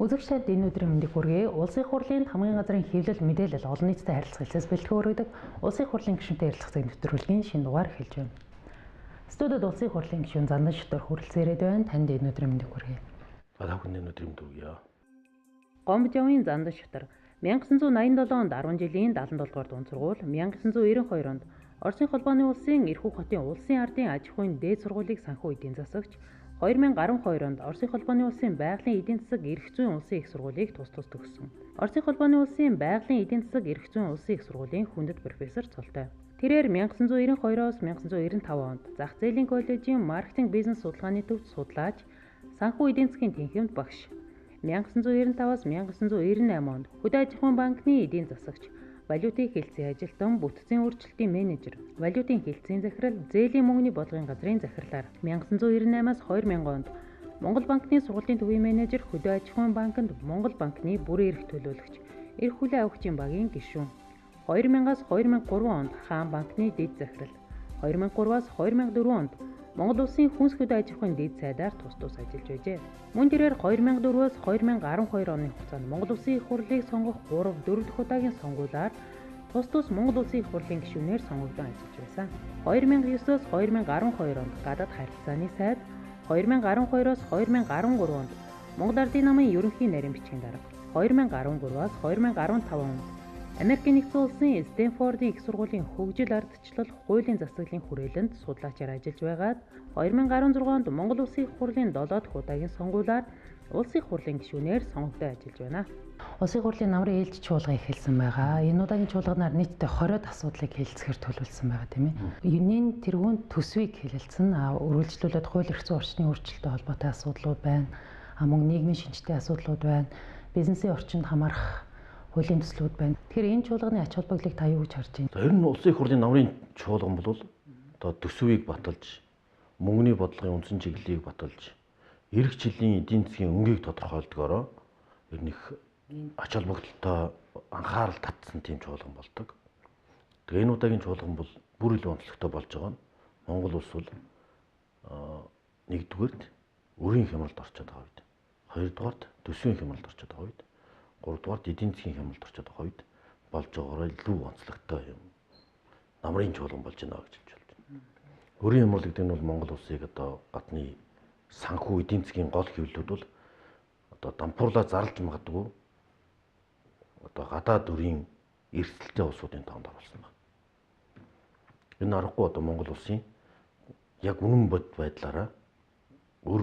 Үзэгчдэд энэ өдрийн мэндийг хүргэе. Улсын хурлын хамгийн газрын хэвлэл мэдээлэл олон нийтэд харилцах хэлцээс бэлтгэн өргөдөг. Улсын хурлын гишүүнтэй ярилцах цаг нэвтрүүлгийн шинэ дугаар эхэлж байна. Студид улсын хурлын гишүүн Зандан Шүтэр хүрэлцэн ирээд байна. Танд энэ өдрийн мэндийг хүргэе. Та бүхэнд энэ өдрийн мэнд хүргэе. Гомбожовын Зандан Шүтэр 1987 онд 10 жилийн 77 дугаар дунд сургууль, 1992 онд Оросын холбооны улсын Эрхүү хотын улсын ардын аж ахуйн дээд сургуулийг санхүү эдийн засагч, 2012 онд Оросын холбооны улсын байгалийн эдийн засаг эрх зүйн улсын их сургуулийг тус төгссөн. Оросын холбооны улсын байгалийн эдийн засаг эрх зүйн улсын их сургуулийн хүндэт профессор цолтой. Тэрээр 1992-оос 1995 онд Зах зээлийн коллежийн маркетинг бизнес судалгааны төвд судлаач, санхүү эдийн засгийн тэнхимд багш. 1995-аас 1998 онд Хөдөө аж ахуйн банкны эдийн засагч, валютын хэлтсийн ажилтан, бүтцийн өөрчлөлтийн менежер, валютын хэлтсийн захирал, зээлийн мөнгөний бодлогын газрын захирлаар 1998-аас 2000 онд Монгол банкны сургалтын төвийн менежер, Хөдөө аж ахуйн банкнд Монгол банкны бүрэн эрх төлөөлөгч, эрх хүлээн авагчийн багийн гишүүн. 2000-аас 2003 онд Хаан банкны дэд захирал, 2003-аас 2004 онд Монгол улсын хүнс хөдөө аж ахуйн дэд сайдаар тус ажиллаж байжээ. Мөн тэрээр 2004-өөс 2012 оны хугацаанд Монгол улсын их хурлыг сонгох 4 дахь удаагийн сонгуулиар тус Монгол улсын их хурлын гишүүнээр сонгогдсон ажиллаж байсан. 2009-өөс 2012 онд гадаад харилцааны сайд, 2012-оос 2013 онд Монгол Ардын намын ерөнхий нарийн бичгийн дарга, 2013-аас 2015 онд Америкийн нэгдсэн улсын Стэнфордын их сургуулийн хөгжил ардчлал хуулийн засаглалын хүрээлэнд судлаачаар ажиллаж байгаад 2016 онд Монгол Улсын их хурлын 7 дахь удаагийн сонгуулиар Улсын их хурлын гишүүнээр сонгогдсон ажиллаж байна. Улсын хурлын намрын ээлж чуулга эхэлсэн байгаа. Энэ удаагийн чуулганаар нийтдээ 20-од асуудлыг хэлэлцэхээр төлөвлөсөн байгаа тийм ээ. Юуны тэргүүнд төсвийг хэлэлцэн, үргэлжлүүлээд хууль эрх зүйн орчны өөрчлөлттэй холбоотой асуудлууд байна. Мөн нийгмийн шинжтэй асуудлууд байна. Бизнесийн орчинд хамаарах хуулийн төслүүд байна. Тэгэхээр энэ чуулганы ач холбогдлыг та юу гэж харж байна? За ер нь улсын их хурлын намрын чуулган бол одоо төсвийг баталж, мөнгөний бодлогын үндсэн чиглэлийг баталж, эх жилийн эдийн засгийн өнгийг тодорхойлдгоороо ер нь их ач холбогдолтой анхаарал татсан тийм чуулган болдог. Тэгээ энэ удаагийн чуулган бол бүр илүү онцлогтой болж байгаа нь Монгол улс бол нэгдүгээрт өрийн хямралд орчод байгаа үед, хоёрдугаарт төсвийн хямралд орчод байгаа үед, гуравдугаарт эдийн засгийн хямралд орчод байгаа үед болж байгаагаар илүү онцлогтой юм намрын чуулган болж байна гэж хэлж байна. Өрийн хямрал гэдэг нь бол Монгол улсыг одоо гадны санхүү эдийн засгийн гол хэвлэлүүд бол одоо дампуурлаа зарлж магадгүй одоо гадаад өрийн эрсдэлтэй улсуудын тоонд оруулсан байна. Энэ аргагүй одоо Монгол улсын яг үнэн бод байдлаараа өр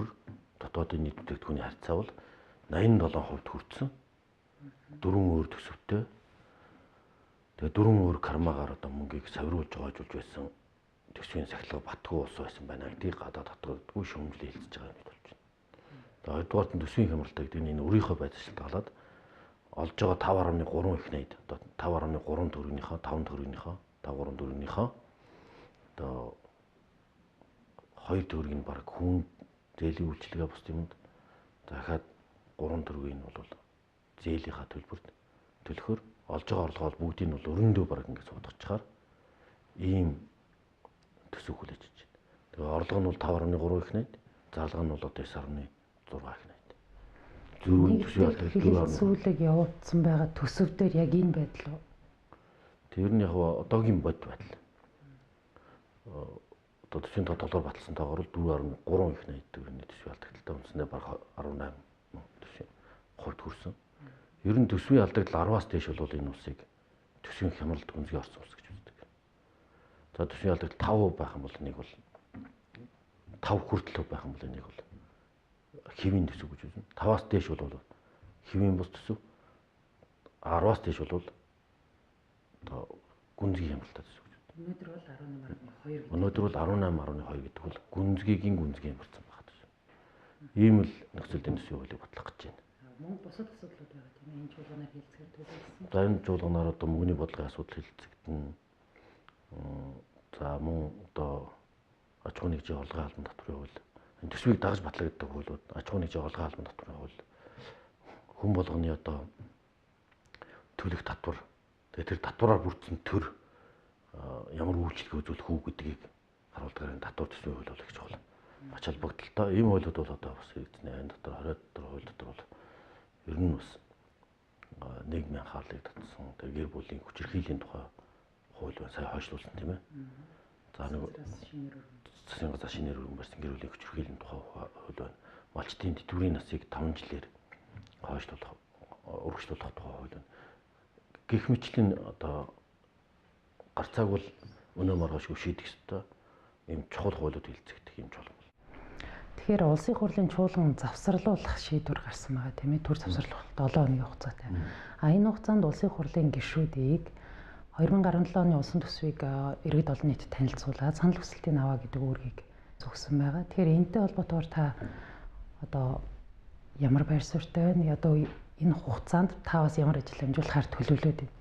дотоодын нийт бүтээгдэхүүний харьцаа бол 87% хүрсэн. 4 өөр төсөвтэй. Тэгээ 4 өөр кармагаар одоо мөнгийг савируулж байгаажуулж байсан төсвийн сахилга батгүй улс байсан байна. Эдийг гадаад татгадгүй шүүмжлэл хэлцэж байгаа юм болж байна. Тэгээ хоёрдугаарт нь төсвийн хямралтай гэдэг нь энэ өрийнхөө байдал шалтгаалаад олж байгаа 5.3 их найд одоо 5.3 төгрөгийнхөө 5 төгрөгийнхөө 5.3 төгрөгийнхөө одоо 2 төгрөгийг баг хүн зээлийн үйлчилгээ бус юмд дахиад 3 төгрөгийг нь бол зээлийнхаа төлбөрт төлөхөөр олж байгаа орлогоо бүгдийг нь бол өрөндөө баг ингээд суудчихаар ийм төсөв хүлээж байна. Тэгээ орлого нь бол 5.3 их найд, зарлага нь бол одоо 9.6 их найд. Зөвхөн төсвийн алдрыг сүүлэг явуулсан байгаа төсөв дээр яг энэ байдал уу? Тэр нь яг одоогийн бод байдал. Одоо төсвийн тодорхойлолоор баталсан тоогоор 4.3 их найд төгрөгийн төсвийн алдагталтай үндсэндээ баг 18 төсвийн хувьд хүрсэн. Ер нь төсвийн алдагдал 10-аас дээш бол энэ улсыг төсвийн хямралд гүнзгий орсон улс гэж үздэг. За төсвийн алдагдал 5% байх юм бол энийг бол 5 хүртэл байх юм бол энийг бол хэвийн төсөв гэж үзнэ. 5-аас дээш бол хэвийн бус төсөв. 10-аас дээш бол одоо гүнзгий хямралтай төсөв гэж үзнэ. Өнөөдөр бол 18.2 гэдэг бол гүнзгийгийн гүнзгий хямарсан байгаа төсөв. Ийм л нөхцөлд энэ төсвийн хуулийг батлах гэж байна. Мөн бусад асуудлууд байгаа тийм ээ. Энэ чуулганаар хэлцгээр төлөвлөсөн. За энэ чуулганаар одоо мөнгөний бодлогын асуудал хэлцэгдэн. За мөн одоо аж ахуйн нэгжийн олгын албан татврын хууль, энэ төсвийг дагаж батлагддаг хуулиуд, аж ахуйн нэгжийн олгын албан татврын хууль, хүн болгоны одоо төлөх татвар, тэгээ тэр татвараар бүрдсэн төр ямар үйлчлэг үзүүлэх үү гэдгийг харуулдаг энэ татвар төсвийн хууль бол их чухал. Ач холбогдолтой ийм хуулиуд бол одоо бас хэрэгжнэ. Энэ дотор 20 дотор хууль дотор бол ер нь бас нийгмийн анхаарлыг татсан тэр гэр бүлийн хүчирхийллийн тухай хууль байна. Сая хойшлуулсан тийм ээ. За нэг засгийн газар шинээр өргөн барьсан гэр бүлийн хүчирхийллийн тухай хууль байна. Малчдын тэтгэврийн насыг 5 жилээр хойшлуулах, өргөжлүүлэх тухай хууль байна. Гэх мэтлэн одоо гарцааг бол өнөө маргаашгүй шийдэх ёстой ийм чухал хуулиуд хэлцэгдэх юм чухал. Тэгэхээр улсын хурлын чуулган завсарлуулах шийдвэр гарсан байгаа тийм ээ. Төр завсарлуулах 7 хоногийн хугацаатай. Энэ хугацаанд улсын хурлын гишүүдийг 2017 оны улсын төсвийг иргэд олон нийтэд танилцуулаад санал хүсэлтийг аваа гэдэг үүргийг зөвсөн байгаа. Тэгэхээр энэтэй холбоотойгоор та одоо ямар байр суурьтай байна? Одоо энэ хугацаанд та бас ямар ажил амжуулахаар төлөвлөд байна?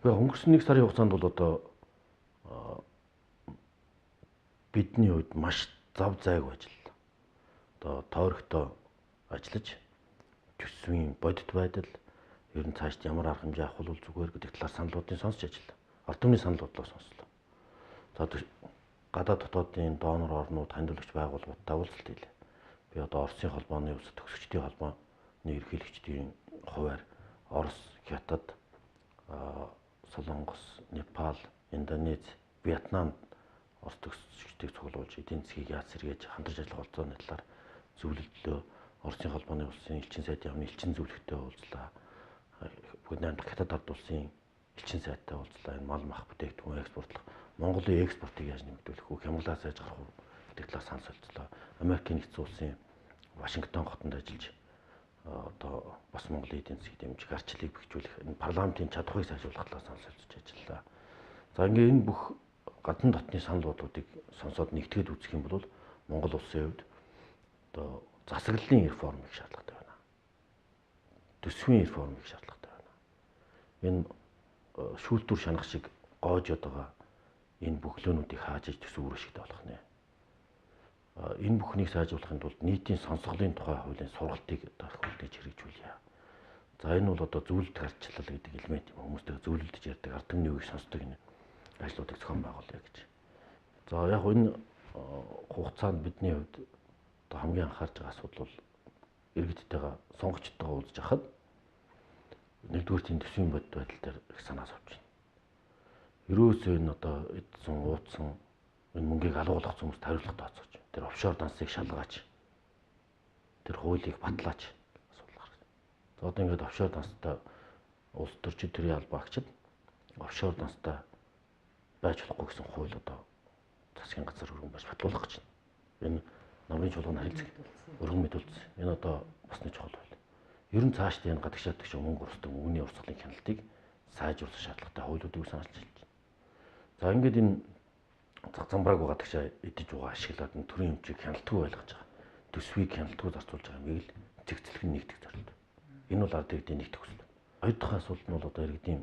Гэхдээ өнгөрсөн 1 сарын хугацаанд бол одоо бидний хувьд маш зав зайг ажиллана. Одоо тойрогтой ажиллаж төсвийн бодит байдал ер нь цаашд ямар арга хэмжээ авах бол зүгээр гэдэг талаар саналуудыг сонсч ажиллаа. Ард түмний санал бодлоо сонслоо. За гадаад дотоодын донор орнууд хандлагч байгууллагуудтай уулзалт хийлээ. Би одоо Оросын холбооны улс төгсөгчдийн холбооны ерөнхийлөгчдийн хуваар Орос, Хятад, Солонгос, Непал, Индонез, Вьетнам Орос төгсөгчдийг цуглуулж эдийн засгийг яаж сэргээж хамтарч ажиллах болцооны талаар зөвлөлдлөө. Оросын холбооны улсын элчин сайдын явны элчин зөвлөгтэй уулзлаа. Бүгд найрамдах Хятад ард улсын элчин сайдтай уулзлаа. Энэ мал мах бүтээгдэхүүн экспортлох, Монголын экспортыг яаж нэмэгдүүлэх вэ? Хямралаас яаж гарах вэ гэдэг талаар санал солилцлоо. Америкийн нэгдсэн улсын Вашингтон хотод ажиллаж одоо бас Монголын эдийн засгийг дэмжих арчлыг бэхжүүлэх энэ парламентын чадхыг сайжруулах талаар санал солилцож ажиллаа. За ингээ энэ бүх гадны дотны санал бодлуудыг сонсоод нэгтгэж үзэх юм бол Монгол улсын хувьд одоо засаглалын реформыг шаардлагатай байна. Төсвийн реформыг шаардлагатай байна. Энэ шүүлтүр шанах шиг гоожод байгаа энэ бөглөөнүүдийг хааж иж төсөв үржигтэй болох нэ. Энэ бүхнийг сайжруулахын тулд нийтийн сонсголын тухай хуулийн сургалтыг хөлтөж хэрэгжүүлье. За энэ бол одоо зөвлөлт гарчлал гэдэг элемент юм. Хүмүүстэй зөвлөлдөж ярьдаг, ард түмний үгийг сонсдог энэ ажлуудыг зохион байгуулъя гэж. За яг энэ хугацаанд бидний хувьд одоо хамгийн анхаарч байгаа асуудал бол иргэдтэйгээ сонгогчдойгоо уулзж хахад нэгдүгээр тийм төсвийн бодит байдал дээр их санаа зовж байна. Ерөөсөө энэ одоо эдсэн уудсан энэ мөнгийг алгуулах хүмүүст хариулах тооцоож байна. Тэр офшор дансыг шалгаач. Тэр хуулийг батлаач асуудал гаргасан. За одоо ингээд офшор данстай улс төрчид төрийн албаагчид офшор данстай байж болохгүй гэсэн хууль одоо засгийн газар өргөн барьж батлуулах гэж байна. Энэ намрын чуулганы харилцаг өргөн мэдүүлсэн. Энэ одоо бас нэг чухал байл. Ер нь цаашдаа энэ гадагшаадагч мөнгө урсдаг мөнгөний урсгалын хяналтыг сайжруулах шаардлагатай хуулиудыг сануулж байна. За ингээд энэ зах замбрааг гадагшаа идэж байгаа ашиглаад энэ төрийн хэмжээг хяналтгүй байлгаж байгаа. Төсвийг хяналтгүй зарцуулж байгаа мийг л цэгцлэх нэгдэх зорилт. Энэ бол ард иргэдийн нэгдэх хүсэл. Хоёр дахь асуудал нь бол одоо иргэдийн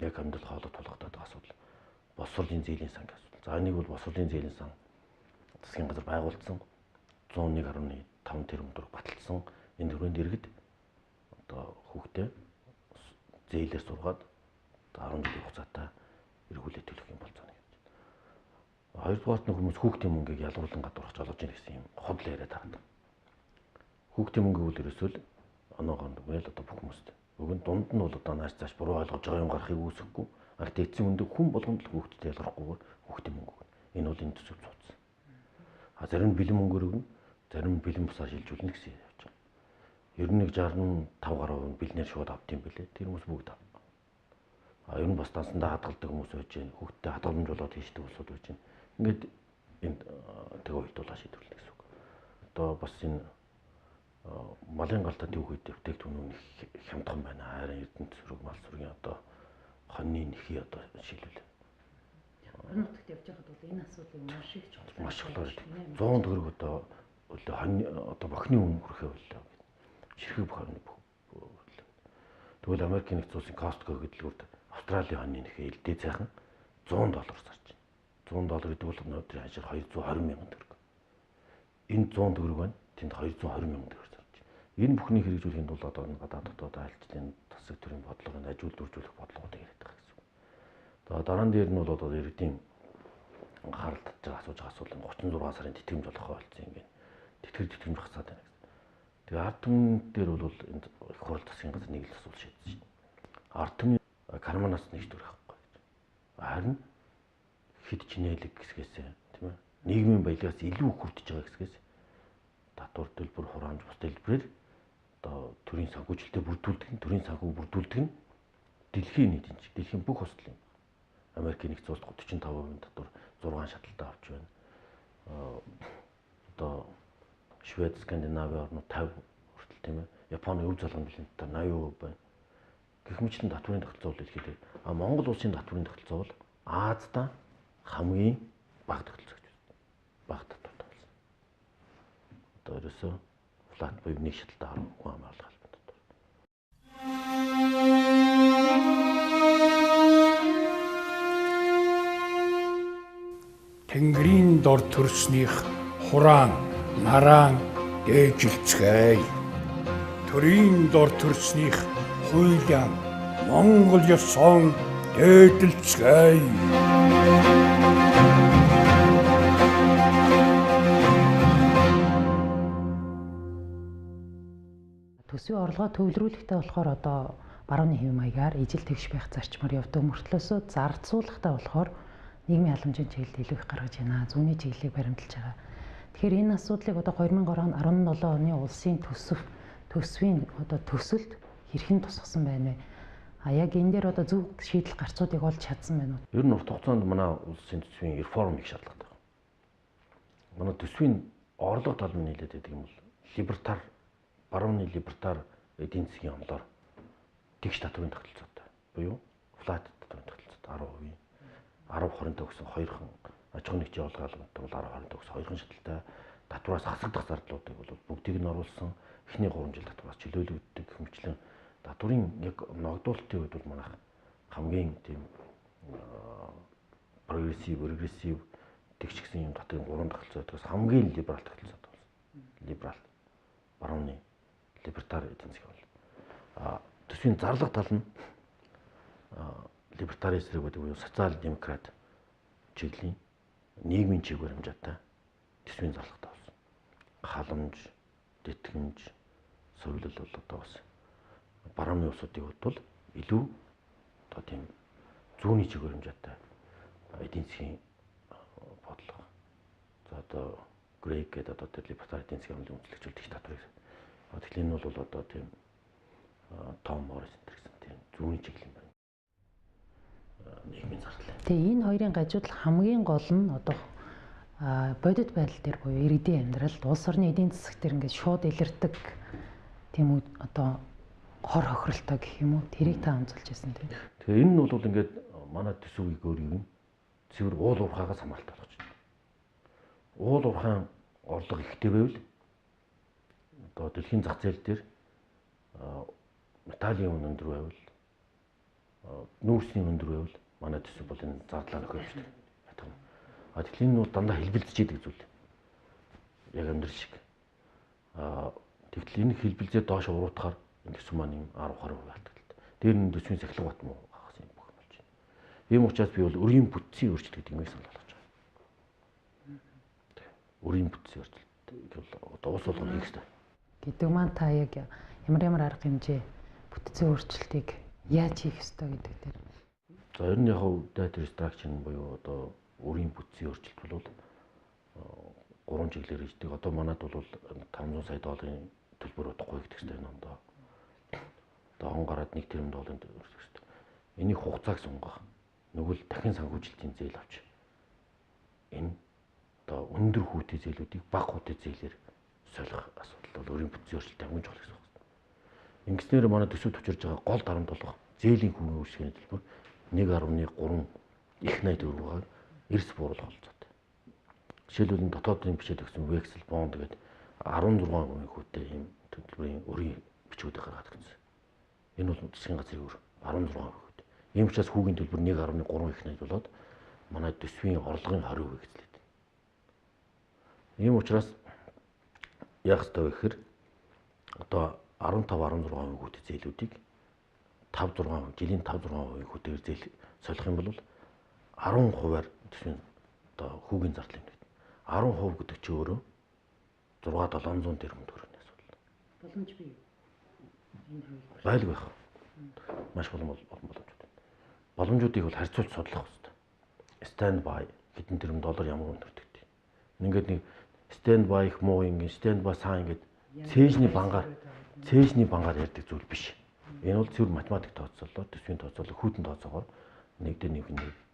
яг амьдрал хоолой тулгатаад байгаа асуудал. Босролын зээлийн сангийн асуудал. За энийг бол босролын зээлийн сан засгийн газар байгуулсан 101.5 тэрбум төгрөг баталсан. Энэ төрөнд иргэд одоо хүүхдээ зээлээр сургаад 10 жилийн хугацаатай эргүүлээ төлөх юм болцоо нэг. Хоёрдугаарт нь хүмүүс хүүхдийн мөнгийг ялгуулан гадуурхаж олж ийн гэсэн юм худал яриад байгаа. Хүүхдийн мөнгө бол ерөөсөө л оноогонд үгээл одоо бүх хүмүүст. Өгөн дунд нь бол одоо нааш цааш буруу ойлгож байгаа юм гарахыг үүсэхгүй. Ард эцсийн мөндөг хүн болгонд л хүүхдэд ялгархгүйгээр хүүхдийн мөнгө өгнө. Энэ бол энэ төсөв цуцсан. Зарим нь бэлэн мөнгөөр өгнө, зарим нь бэлэн бусаар шилжүүлнэ гэсэн юм явж байгаа. Ер нь 65% нь бэлнээр шууд авдсан билээ. Тэр хүмүүс бүгд авна. Ер нь бас дансандаа хадгалдаг хүмүүс байж гэн, хүүхдэд хадгаламж болоод хийждэг улсууд байж гэн. Ингээд энд тэгээ уйлдуулаа шийдвэрлэнэ гэсэн үг. Одоо бас энэ малын галдаа түүхэд бүтээгдэхүүн хямдхан байна. Харин эрдэнэ сүрэг, мал сүргийн одоо хоньны нэхий одоо шилжүүлээ. Орон нутагт явж байхад бол энэ асуудлыг маш их чухал. Маш чухал. 100 төгрөг одоо хонь одоо бохны үн хүрэхээ боллоо. Ширхэг бохны тэгвэл Америкийн нэгдсэн улсын Costco гэдлгүүрд Австралийн хоньны нэхий элдээ цайхан $100 зарж байна. $100 гэдэг бол өнөөдрийн хажаар 220 мянган төгрөг. Энэ 100 төгрөг байна. Тэнд 220 мянган төгрөг зарж байна. Энэ бүхнийг хэрэгжүүлэхийн тулд одоо гадаад дотоод айлчлалын тасаг төрийн бодлогын ажил дөржүүлэх бодлогоодыг яриад байгаа гэсэн. Одоо дараа нь дээр нь бол одоо иргэдийн анхаарал татж асууж байгаа асуудал 36 сарын тэтгэмж болох ойлцсон юм байна. Тэтгэмж хасаад байна гэсэн. Тэгээ ард түмэн дээр бол энэ их хурл засгийн газар нэг л асуудал шийдсэн шүү дээ. Ард түмний карманаас нэг ч төрөх байхгүй. Харин хэд ч нээлэг хэсгээс тийм ээ нийгмийн баялагаас илүү хүрдэж байгаа хэсгээс татвар төлбөр хураамж бус дэлбэрээр одоо төрийн санхүүжилтэд бүрдүүлдэг нь төрийн санхүүг бүрдүүлдэг нь дэлхийн нийт энэ дэлхийн бүх улсын Америкийн нэгдсэн улсад 45% татвар 6 шаталтай авч байна. Одоо Швед, Скандинави орнууд 50 хүртэл тийм ээ. Японы өв залгын бэлэнтээр 80% байна. Гэх мэтлэн татварын тогтолцоо бол ихэд Монгол улсын татварын тогтолцоо бол Аазда хамгийн бага тогтолцоо гэж байна. Бага татвартай болсон. Одоо ерөөсөө флат буюу нэг шаталтай 10 хүн амгаалах албан татвар. Тэнгэрийн дор төрснийх хураан, нараан дээжилцгээе. Төрийн дор төрснийх хуйлаан, Монгол ёсон дээдэлцгээе. Төсвийн орлогоо төвлөрүүлэхтэй болохоор одоо барууны хэв маягаар ижил тэгш байх зарчмаар явдаг мөртлөөсөө зарцуулахтай болохоор нийгмийн халамжийн чиглэлд илүү их гаргаж байна. Зүүнний чиглэлийг баримталж байгаа. Тэгэхээр энэ асуудлыг одоо 2017 оны улсын төсвийн одоо төсөлд хэрхэн тусгасан байна вэ? А яг энэ дээр одоо зөв шийдэл гарцуудыг олж чадсан байна уу? Ер нь урт хугацаанд манай улсын төсвийн реформ их шаардлагатай байна. Манай төсвийн орлого тал нь нийлээд байдаг юм бол либертар барууны либертар эдийн засгийн онолоор тэгш татварын тогтолцоотой буюу флат татварын тогтолцоотой 10% 10-20 төгсөн хоёрхан аж ахуйн нэгжийн олгоалгонтой бол 10-20 төгс хоёрхан шаталтай татвараас хасагдах зардлуудыг бол бүгдийг нь оруулсан эхний 3 жил татвараас чөлөөлөгддөг гэх мэтлэн татварын яг ногдуулалтын үед бол манайх хамгийн тийм прогрессив тэгш гэсэн юм татварын 3 тогтолцоо байдгаас хамгийн либерал тогтолцоотой болсон. Либерал барууны либертар эдийн засгийн бол төсвийн зарлага тал нь либертариан эсрэг гэдэг буюу социал демократ чиглэлийн нийгмийн чиг баримжаатай төсвийн зарлагтай болсон. Халамж, тэтгэмж, совилол бол одоо бас барууны улсуудын хувьд бол илүү одоо тийм зүүнний чиг баримжаатай эдийн засгийн бодлого. За одоо Грек гэдэг одоо тэр либертар эдийн засгийн амлын үнэлэгчүүд их татвар. Тэгэхээр энэ бол одоо тийм Том Моррис гэсэн тийм зүүнний чиглэл байна. Нийгмийн зардал. Тэгээ энэ хоёрын гажуудал хамгийн гол нь одоо бодит байдал дээр буюу иргэдийн амьдралд улс орны эдийн засаг дээр ингээд шууд илэрдэг тийм үү одоо хор хохиролтой гэх юм уу тэрийг та онцолж байсан тийм. Тэгээ энэ нь бол ингээд манай төсвийг өөрийг нь цэвэр уул уурхаагаас хамааралтай болгож байна. Уул уурхаан орлого ихтэй байвал одоо дэлхийн зах зээл дээр металлийн үн өндөр байвал нүүрсний өндөр байвал манай төсөв бол энэ зардлаа нөхөж байна. Тэгэхээр энэ нь дандаа хэлбэлзэж идэг зүйл. Яг амьдрал шиг. Тэгтэл энэ хэлбэлзээ доош уруутахаар энэ төсөв маань 10-20% алдагдaltaа. Дээр нь төсвийн сахилга бат муу гахс юм бүх болж байна. Ийм учраас би бол өрийн бүтцийн өөрчлөлт гэдэг юмыг санал болгож байгаа. Өрийн бүтцийн өөрчлөлт бол одоо ус болгоно хийх хэрэгтэй. Гэдэг маань та яг ямар арга хэмжээ бүтцийн өөрчлөлтийг яаж хийх ёстой гэдэг дээр. За ер нь яг data restriction буюу одоо өрийн бүтцийн өөрчлөлт бол 3 чиглэлээр хийдэг. Одоо манайд бол 500 сая долларын төлбөр удахгүй гэдэг хэрэгтэй юм даа. Одоо он гараад 1 тэрбум долларын төлбөр хэрэгтэй. Энийг хугацааг сунгах. Нөгөөл дахин санхүүжилтийн зээл авч. Энэ одоо өндөр хүүтэй зээлүүдийг бага хүүтэй зээлээр солих асуудал бол өрийн бүтцийн өөрчлөлт хамгийн чухал гэсэн үг. Ингэснээр манай төсөв төвчөрж байгаа гол дарамтлага зээлийн хүүгийн үүсгэний төлбөр 1.3 их 84%-аар эрс бууруулах болцоотой. Жишээлбэл дотоодын бичээд өгсөн вексел бонд гэдэг 16% хүүтэй ийм төлбөрийн өрийн бичгүүдийг гаргаад ирсэн. Энэ бол засгийн газрын өр 16%. Ийм учраас хүүгийн төлбөр 1.3 их 80 болоод манай төсвийн орлогын 20% гэзлээд. Ийм учраас яг хэвээр гэхээр одоо 15-16% хүүтэй зээлүүдийг 5-6%, жилийн 5-6% хүүтэйгээр зээл солих юм бол 10%-аар төсвийн одоо хүүгийн зардал юм. 10% гэдэг чинь өөрөө 6-700 тэрбум төгрөгийн асуудал. Боломж бий. Энэ хувьд Байл байх. Маш олон боломжууд. Боломжуудыг бол харьцуулж судлах хэрэгтэй. Stand by хэдэн тэрбум доллар ямар өнөртэй. Ингээд нэг stand by их муу ингэ stand by сайн ингээд цээжний бангаар ярьдаг зүйл биш. Энэ бол зөвхөн математик тооцоолоо, төсвийн тооцоолоо, хүүтэн тооцоогоор нэгдээ нэг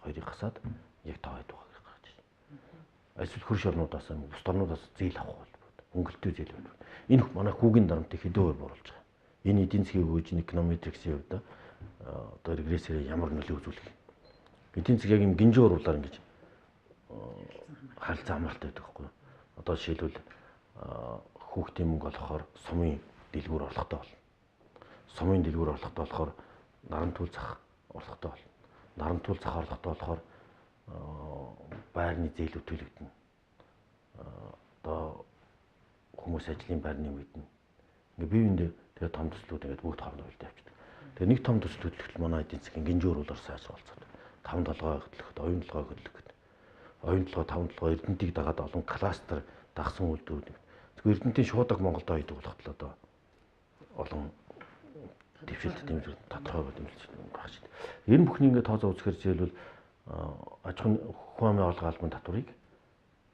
хоёрыг хасаад яг тоо хэд байгаа гэж гаргаж байна. Эсвэл хөрш орнуудаас бус орнуудаас зээл авах бол хөнгөлтөө зээл байна. Энэ манай хүүгийн дарамтыг хэдүүгээр бууруулж байгаа. Энэ эдийн засгийн хөгжлийн эконометриксийн хувьд одоо регрессээр ямар нөлөө үзүүлэх. Эдийн засаг яг юм гинжин уруулаар ингэж харилцаа хамааралтай байдаг байхгүй юу? Одоо жишээлбэл хүүхдийн мөнгө олохоор сумын дэлгүүр орлоготой болно. Сумын дэлгүүр орлоготой болохоор наран туул зах орлоготой болно. Наран туул зах орлоготой болохоор байрны зээл өтөлөгдөнө. Одоо хүмүүс ажлын байрны мэднэ. Ингээ бие биендээ тэгээ том төслүүд ингээд бүгд хоорондоо хилдэ явчихдаг. Тэгээ нэг том төсөл хөдлөлт манай эдийн засгийн гинжин уруулаар сайжруулцаад 5 толгой хөдлөхөд, оюун толгой хөдлөхөд. Оюун толгой 5 толгой эрдэнтийг дагаад олон кластер дагсан үйлдвэрүүд. Зөвхөн эрдэнтийн шуудаг Монголд ойдог болох тал одоо олон дэвшилт дэмжих тодорхой дэмжиж байгаа шүү дээ. Энэ бүхний ингээд тооцоо үзэхээр жишээлбэл аж ахуйн хүн амын орлогын албан татварыг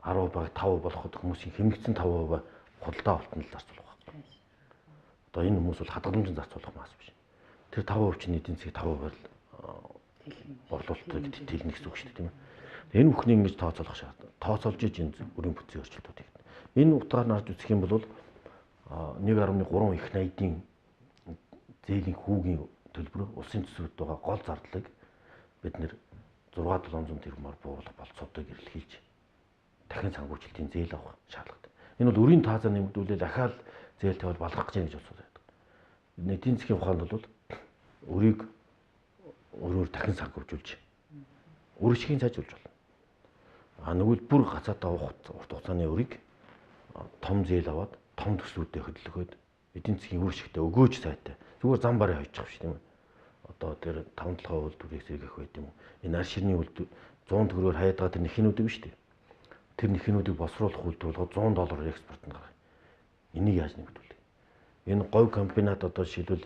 10% 5% болоход хүмүүсийн хэмнэгдсэн 5% худалдаа авалтанд л зарцуулах байна. Одоо энэ хүмүүс бол хадгаламжинд зарцуулах мас биш. Тэр 5% чинь эдийн засгийн 5%-аар л борлуулалтыг тэлнэ гэсэн үг шүү дээ, тийм ээ. Энэ бүхний ингэж тооцоолох шаардлага. Тооцоолж иж энэ өрийн бүтцийн өөрчлөлтүүдийг. Энэ утгаар нь харж үзэх юм бол 1.3 их найдын зээлийн хүүгийн төлбөр улсын төсвөд байгаа гол зардлыг бид нэр 6-700 тэрбумаар бууруулах болцоодыг эрэлхийлж дахин санхүүжилтийн зээл авах шаардлагатай. Энэ бол өрийн таазаа нэмэгдүүлээд ахаал зээлтэй бол балгах гэж байна гэж бодсоо. Эдийн засгийн ухаанд бол өрийг өөрөөр дахин санхүүжүүлж өр шигийн сайжруулж болно. Нэгвэл бүр гацаатаа урт хугацааны өрийг том зээл аваад том төслүүдэд хөдөлгөөд эдийн засгийн өр шигтэй өгөөж сайтай. Зүгээр зам барыг хойчих биш тийм үү? Одоо тэр 5-7 үйлдвэрийг сэргэх байт юм уу? Энэ ар ширний үйлдвэр 100 төгрөгөөр хаяадаг тэр нэхнүүдийг биш үү? Тэр нэхнүүдийг босруулах үйлдвэр болгоод $100 экспортод гаргая. Энийг яаж нэмэгдүүлэх? Энэ говь комбинат одоо жишээлбэл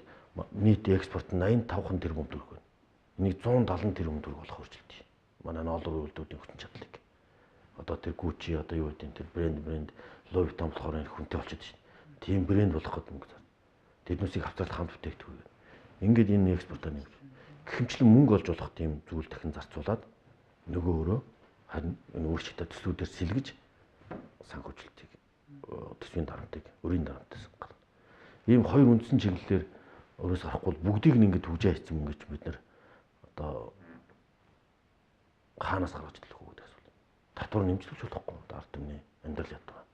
нийт экспорт нь 85 тэрбум төгрөг байна. Энийг 170 тэрбум төгрөг болох хурцлж байна. Манай ноолор үйлдвэрийн хүчин чадлыг. Одоо тэр Gucci одоо юу гэдэг тэр брэнд Louis Vuitton болохоор энэ хүнтэй болчиход байна. Тийм брэнд болох гэдэг мөнгө зар. Тэднүүсийг хавцаалт хамт бүтээгдэхүүн. Ингээд энэ экспортоо нэмж. Гэхмэчлэн мөнгө олж болох тийм зүйл дахин зарцуулаад нөгөө өрөө харин энэ өөрчлөлтөд төслүүдээр сэлгэж санхүүжилтийг төсвийн дарамтыг өрийн дарамтаас гаргана. Ийм хоёр үндсэн чиглэлээр өрөөс гарахгүй бүгдийг нь ингээд түгжээ хийсэн мөнгө гэж бид нэр одоо хаанаас гаргаж ирлэх үү гэдэг асуулт. Татвар нэмжлүүлж болохгүй ард түмний амьдрал ядгаа.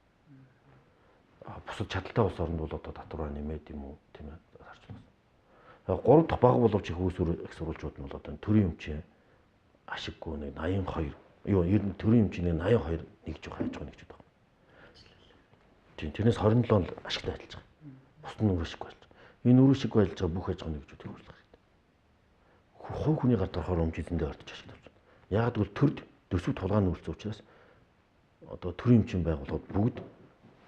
Бусад чадaltaй улс оронд бол одоо татвараа нэмээд юм уу тийм ээ харж байна. Гурав дахь баг боловч их үүсвэр их сурвалжууд нь бол одоо төрийн өмчийн ашиггүй нэг 82 юу ер нь төрийн өмчийн 82 нэгж байгаа яаж байгаа нэгж байгаа. Тийм тэрнээс 27 л ашигтай ажиллаж байгаа. Бус нь өрөөшгүй болж байгаа. Энэ өрөөшгүй ажиллаж байгаа бүх ажил нэгжүүдийг хөрвүүлэх хэрэгтэй. Хувь хүний гар дорхоор өмчөндөө ордож ашиглаж байна. Яг л төрд төсөв тулгааны үйлс учраас одоо төрийн өмчийн байгууллагууд бүгд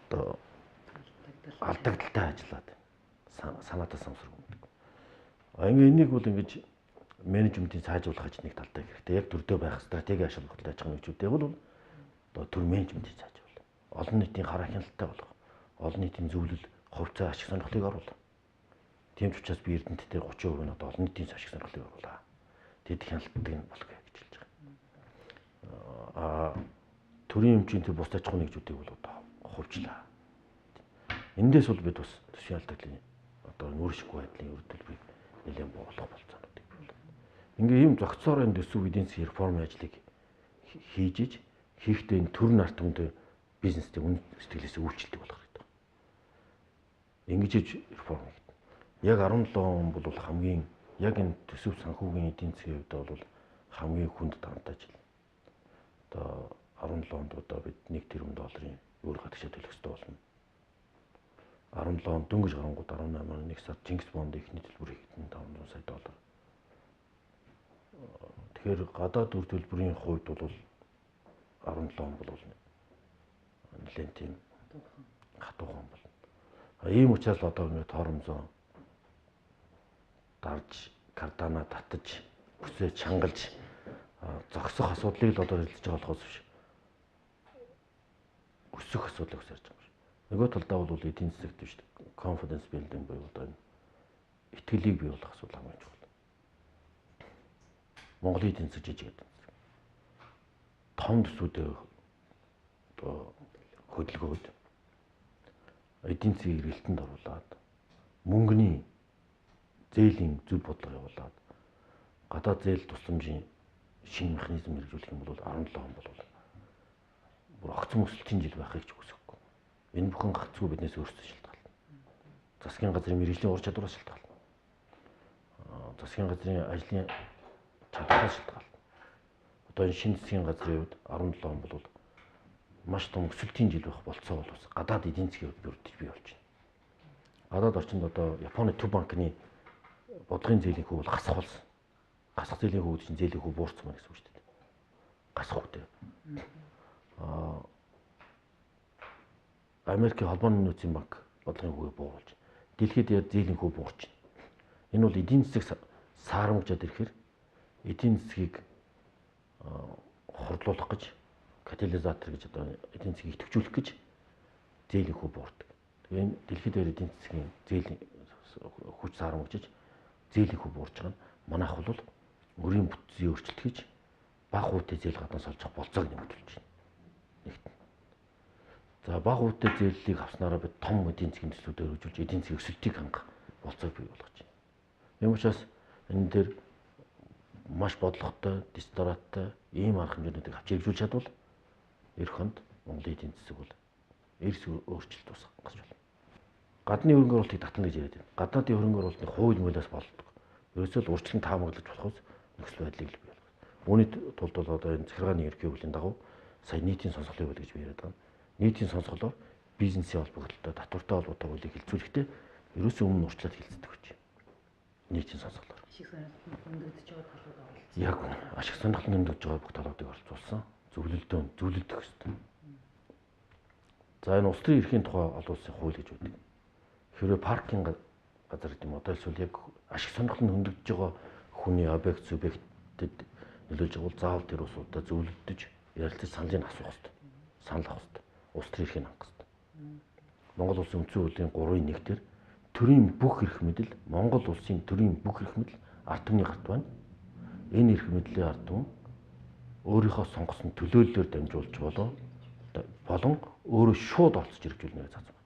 одоо алдагдaltaй ажиллаад санаатаа самсрагддаг. Ингээ энийг бол ингэж менежментийн сайжруулах гэж нэг талтай хэрэгтэй. Яг төрдөө байх стратеги ашиглалттай аж ахуйн нэгжүүдээ бол одоо төр менежментийн сайжруул. Олон нийтийн хараа хяналттай болох. Олон нийтийн зөвлөл, хувьцаа ашиг сонирхлыг оруулах. Тийм ч учраас би Эрдэнэт дээр 30% нь одоо олон нийтийн ашиг сонирхлыг оруулаа. Тэд хяналтдаг нь болгоё гэж хэлж байгаа. Төрийн өмчийн тэр бус аж ахуйн нэгжүүдийг бол одоо хувьчлаа. Эндээс бол бид бас төсвийн алдагдлын одоо нүүршгүй байдлын үр төлбөрийг нэлээд буулгах болцоонуудыг биелүүлнэ. Ингээ ийм зохицоор энэ төсөв эдийн засгийн реформын ажлыг хийж иж хийхдээ энэ төр нарт түмд бизнестэй үн сэтгэлээс үйлчлдэг болох хэрэгтэй. Ингэж иж реформ хийгдэнэ. Яг 17 он бол хамгийн яг энэ төсөв санхүүгийн эдийн засгийн хувьд бол хамгийн хүнд дарамттай жил. Одоо 17 онд одоо бид 1 тэрбум долларын өөр гадагшаа төлөх ёстой болно. 17 он дөнгөж гарангууд 18 оны 1 сард Чингис бонд ихний төлбөр хийгдэн $500 сая. Тэгэхээр гадаад үр төлбөрийн хувьд бол 17 он бол нэлээд тийм хатуухан бол. Ийм учраас л одоо ингээд торомзоо дарж, кардана татаж, бүсээ чангалж зогсох асуудлыг л одоо хэлж байгаа болохоос биш. Өсөх асуудлыг өсөрж байгаа юм шиг. Нөгөө талдаа бол эдийн засагт биш confidence building буюу одоо итгэлийг бий болгох асуудал хамгийн чухал. Монголын эдийн засаг жижиг эдийн засаг. Том төсвүүдээ одоо хөдөлгөөд эдийн засгийг эргэлтэнд оруулаад мөнгөний зээлийн зөв бодлого явуулаад гадаад зээл тусламжийн шинэ механизм хэрэгжүүлэх юм бол 17 он болов. Бүр огцом өсөлтийн жил байхыг ч хүсэхгүй. Энэ бүхэн гацгүй биднээс өөрсдөө шалтгаална. Засгийн газрын мэргэжлийн ур чадвараас шалтгаална. Засгийн газрын ажлын чадвараас шалтгаална. Одоо энэ шинэ засгийн газрын хувьд 17 он бол маш том өсөлтийн жил байх болцоо бол гадаад эдийн засгийн хувьд бий болж байна. Гадаад орчинд одоо Японы төв банкны бодлогын зээлийн хөв бол гасах болсон. Гасах зээлийн хөв чинь зээлийн хөв буурсан байна гэсэн үг шүү дээ. Гасах үедээ. Америкийн холбооны нөөцийн банк бодлогын хөвөө бууруулж, дэлхийд зээлийн хөв буурч байна. Энэ бол эдийн засаг саарамжаад ирэхээр эдийн засгийг хордлуулах гэж катализатор гэж одоо эдийн засгийг идэвхжүүлэх гэж зээлийн хөв буурдаг. Тэгээ энэ дэлхийд эдийн засгийн зээлийн хүч саарамжиж зээлийн хөв буурж байгаа нь манайх бол өрийн бүтцийн өөрчлөлт хийж бага хүүтэй зээл гаднаас олж авах болцоог нэмэгдүүлж байна. Нэгт. За бага хүүтэй зээлийг авснараа бид том эдийн засгийн төслүүдэд өргөжүүлж эдийн засгийн өсөлтийг хангах болцоог бий болгож байна. Ийм учраас энэ дээр маш бодлоготой, дистораттай ийм арга хэмжээнүүдийг авч хэрэгжүүлж чадвал эх хонд Монголын эдийн засаг бол эрс өөрчлөлт усах гэж байна. Гадны хөрөнгө оруулалтыг татна гэж яриад байна. Гадаадын хөрөнгө оруулалтын хууль муулиас болдог. Ерөөсөө л урьдчилан таамаглаж болохоос нөхцөл байдлыг л бий болгох. Үүний тулд бол одоо энэ захиргааны ерхий хуулийн дагуу сая нийтийн сонсголын хууль гэж би яриад байгаа. Нийтийн сонсголоор бизнесийн холбогдлолтой, татвартай холбоотой хуулийг хэлцүүлэхдээ ерөөсөө өмнө урьдчилаад хэлцдэг гэж. Нийтийн сонсголоор. Ашиг сонирхол өндөгдөж байгаа талууд оролцсон. Яг ашиг сонирхол өндөгдөж байгаа бүх талуудыг оролцуулсан. Зөвлөлдөх ёстой. За энэ улс төрийн эрхийн тухай олон улсын хууль гэж үүдэг. Хэрвээ паркинг газар гэдэг юм одоо эсвэл яг ашиг сонирхол нь хөндөгдөж байгаа хүний объект субъектэд нөлөөлж байгаа бол заавал тэр улсуудаа зөвлөдөж ярилцаж саналыг асуух хэрэгтэй. Санал авах хэрэгтэй. Улс төрийн эрхийг хангах хэрэгтэй. Монгол улсын үндсэн хуулийн 3-ын 1-дэр төрийн бүх эрх мэдэл Монгол улсын төрийн бүх эрх мэдэл ард түмний гарт байна. Энэ эрх мэдлийн ард түмэн өөрийнхөө сонгосон төлөөллөөр дамжуулж болон өөрөө шууд орцож хэрэгжүүлнэ гэж заасан байна.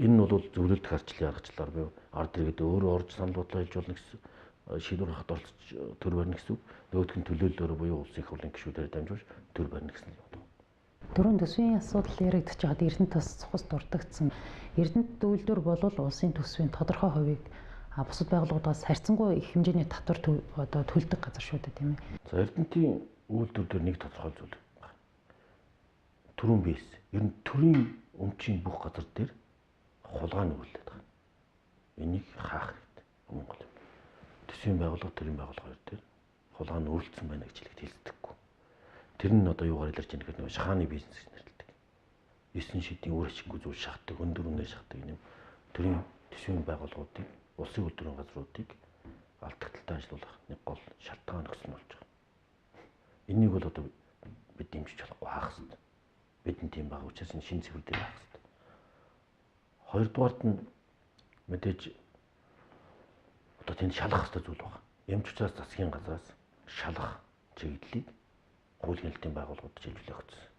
Энэ нь бол зөвлөлдөх арчлалын аргачлалаар буюу ард иргэд өөрөө орж санал бодлоо хэлж болно гэсэн шийдвэр гаргахад оролцож төр барьна гэсэн үг. Нөгөөх нь төлөөллөөр буюу улсын их хурлын гишүүдээр дамжуулж төр барьна гэсэн юм байна. Дөрөв төсвийн асуудал яригдчих жаад Эрдэнэт бас цус дурддагдсан. Эрдэнэт үйлдвэр болвол улсын төсвийн тодорхой хувийг бусад байгууллагуудаас харьцангуй их хэмжээний татвар одоо төлдөг газар шүү дээ, тийм ээ. За Эрдэнэтийн үйлдвэр дээр нэг тодорхой зүйл байна. Төрийн бэйс. Ер нь төрийн өмчийн бүх газар дээр хулгай нүүлээд байгаа. Энийг хаах хэрэгтэй. Монгол. Төсвийн байгууллага, төрийн байгууллага хоёр дээр хулгай нүүлдсэн байна гэж хэлэхдэггүй. Тэр нь одоо юугаар илэрч байгаа гэхээр нэг шахааны бизнес гэж нэрлэдэг. 9 шидийн үр ашиггүй зүйл шахдаг, өндөр үнээр шахдаг юм төрийн төсвийн байгууллагуудыг, улсын үйлдвэрийн газруудыг алдагдaltaй ажиллуулах нэг гол шалтгаан өгсөн болж байгаа. Энийг бол одоо бид дэмжиж болохгүй хаах хэрэгтэй. Бидний тийм байгаа учраас энэ шинэ цэвэр дээр хаах хэрэгтэй. Хоёрдугаарт нь мэдээж одоо тэнд шалгах хэрэгтэй зүйл байна. Эмч учраас засгийн газраас шалгах чиглэлийг хууль хэлтийн байгууллагууд шийдвэрлэх гэсэн.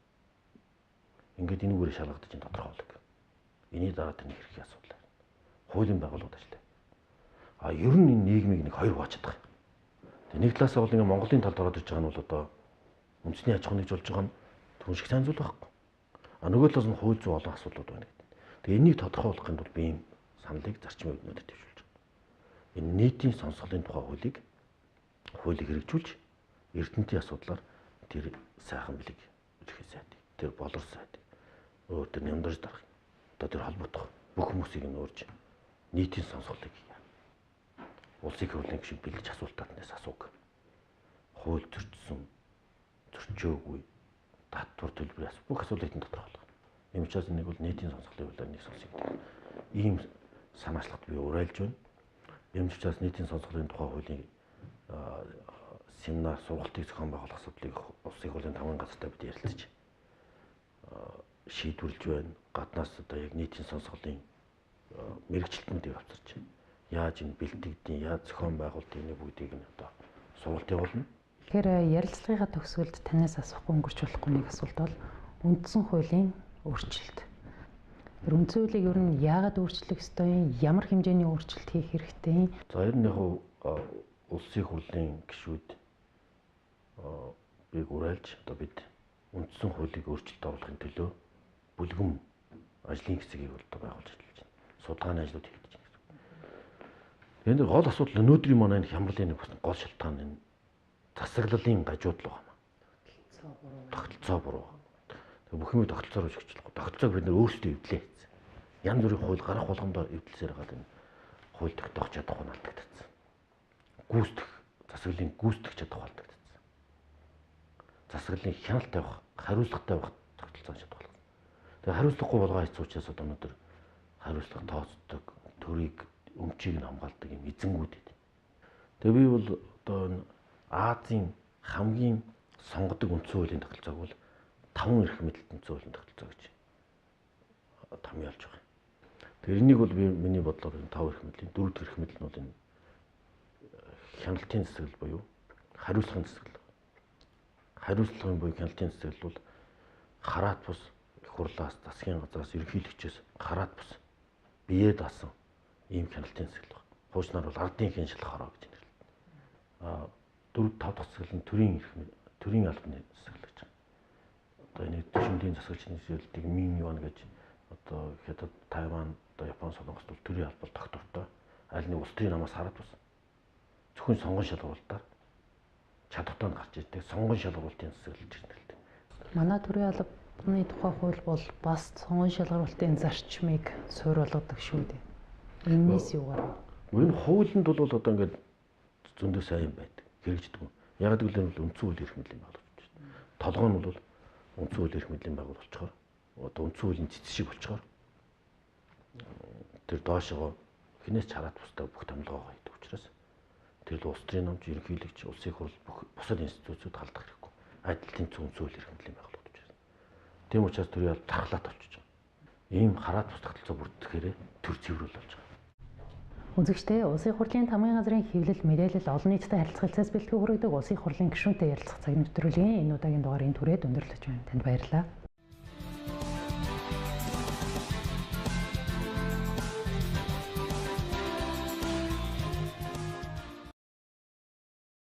Ингээд энэгээр шалгагдаж энэ тодорхойлог. Эний дараа тэр нэг хэрэг асуудал. Хуулийн байгууллагууд ажиллаа. Ер нь энэ нийгмийг нэг хоёр хуваачаад байгаа. Тэгээ нэг талаасаа бол ингээ Монголын талд ороод ирж байгаа нь бол одоо үндэсний аж ахуйн нэгж болж байгаа нь түн шиг сайн зүйл байхгүй. Нөгөө талаас нь хууль зүйн олон асуудлууд байна гэдэг. Тэгээ энийг тодорхойлохын тулд би ийм саналыг зарчмын үеднүүдэд төвшүүлж байгаа. Энэ нийтийн сонсголын тухай хуулийг хэрэгжүүлж Эрдэнэтийн асуудлаар тэр сайхан билег ерхий сайдыг, тэр болор сайдыг өөр тэр нямдарж дарах. Одоо тэр холбогдох бүх хүмүүсийг нь уурж нийтийн сонсголыг улсын хурлын гишүүд бэлдэж асуултаатнаас асууг. Хууль зөрчсөн, зөрчөөгүй, татвар төлбөрөөс бүх асуудлыг нь тодорхойлох. Ийм учраас энийг бол нийтийн сонсголын хуулиар нэг сонсё гэдэг. Ийм санаачлагт би уриалж байна. Ийм учраас нийтийн сонсголын тухай хуулийн семинар сургалтыг зохион байгуулах асуудлыг улсын хурлын 5 газартаа бид ярилцаж шийдвэрлэж байна. Гаднаас одоо яг нийтийн сонсголын мэрэгчлэлтнүүдийг авчирч яаж энэ бэлтгэдیں, яаж зохион байгуулалтын нэг бүгдийг нь одоо сургалт явуулна. Тэгэхээр ярилцлагынхаа төгсгөлд танаас асуухгүй өнгөрч болохгүй нэг асуулт бол үндсэн хуулийн өөрчлөлт. Үндсэн хуулийг ер нь яагаад өөрчлөх ёстой юм? Ямар хэмжээний өөрчлөлт хийх хэрэгтэй юм? За ер нь яг улсын хурлын гишүүд бийг уриалж одоо бид үндсэн хуулийг өөрчлөлт оруулахын төлөө бүлгэн ажлын хэсгийг бол байгуулж ажиллаж байна. Судалгааны ажлууд хийгдэж байна гэсэн. Энэ гол асуудал өнөөдрийн манай хямралын нэг гол шалтгаан энэ засаглалын гажууд л байна. Тогтолцоо буруу. Тэгээ бүх юм тогтолцоор шигчлэхгүй. Тогтолцоог бид нэр өөрсдөө эвдлээ хийсэн. Янз бүрийн хууль гарах болгондоо эвдэлсээр гал энэ хууль тогтоох чадах нь алдагдсан. Гүйцэтгэх засаглалын гүйцэтгэх чадах алдагдсан. Засаглалын хяналт тавих, хариуцлагатай байх тогтолцоо чадах болгосон. Тэгээ хариуцлагагүй болгоо хийц учраас одоо өнөөдөр хариуцлага тооцдог, төрийг өмчийг нь хамгаалдаг юм эзэнгүүд ээ. Тэгээ би бол одоо Азийн хамгийн сонгодог үндсэн хуулийн тогтолцоог бол 5 эрх мэдэлт үндсэн хуулийн тогтолцоо гэж томьёолж байгаа. Тэгэхээр энийг бол би миний бодлоор энэ 5 эрх мэдлийн 4 дахь эрх мэдэл нь бол энэ хяналтын засаглал буюу хариуцлагын засаглал. Хариуцлагын буюу хяналтын засаглал бол хараат бус их хурлаас засгийн газраас ерөнхийлөгчөөс хараат бус биеэ даасан ийм хяналтын засаглал байна. Хуучнаар бол ардын хэн шалах хороо гэж нэрлэдэг. 4-5 дахь засаглал нь төрийн албаны засаглал гэж байна. Одоо энэ төшөмлийн засаглалчны зөвлөлтийг Миньон гэж одоо Хятад, Тайван, одоо Япон, Солонгос бол төрийн албал тогтвортой. Аль нэг улс төрийн намаас хараад бас зөвхөн сонгон шалгуулалтаар чадвартай нь гарч ирдэг. Сонгон шалгуулалтын засаглал гэж нэрлэдэг. Манай төрийн албаны тухай хууль бол бас сонгон шалгуулалтын зарчмыг суурь болгодог шүү дээ. Энэс юугаар? Энэ хуулинд бол одоо ингээд зөндөө сайн байдаг. Хэрэгждэг. Яг гэвэл үндсэн хуулийн эрх мэдлийн байгуулалт шүү дээ. Толгой нь бол үндсэн хуулийн эрх мэдлийн байгуулалт болчоор одоо үндсэн хуулийн цэц шиг болчоор тэр доошоо хинээс чараад бусдаа бүх томилгоогоо хийдэг учраас тэр улс төрийн намч, ерөнхийлөгч, улсын хурл бүх бусад институтууд халдах хэрэггүй. Адил тэнцвэр үндсэн хуулийн эрх мэдлийн байгуулалт учраас. Тийм учраас төрийн алба тархлаад авчиж байгаа. Ийм хараат бус тогтолцоо бүрддэхээр төр цэврүүл болж байгаа. Үзэгчдээ улсын хурлын 5 газрын хэвлэл мэдээлэл олон нийтэд харилцагчаас бэлтгэн хүргэдэг улсын хурлын гишүүнтэй ярилцах цаг навтруулын энэ удаагийн дугаарыг түрээд өндөрлөж байна. Танд баярлалаа.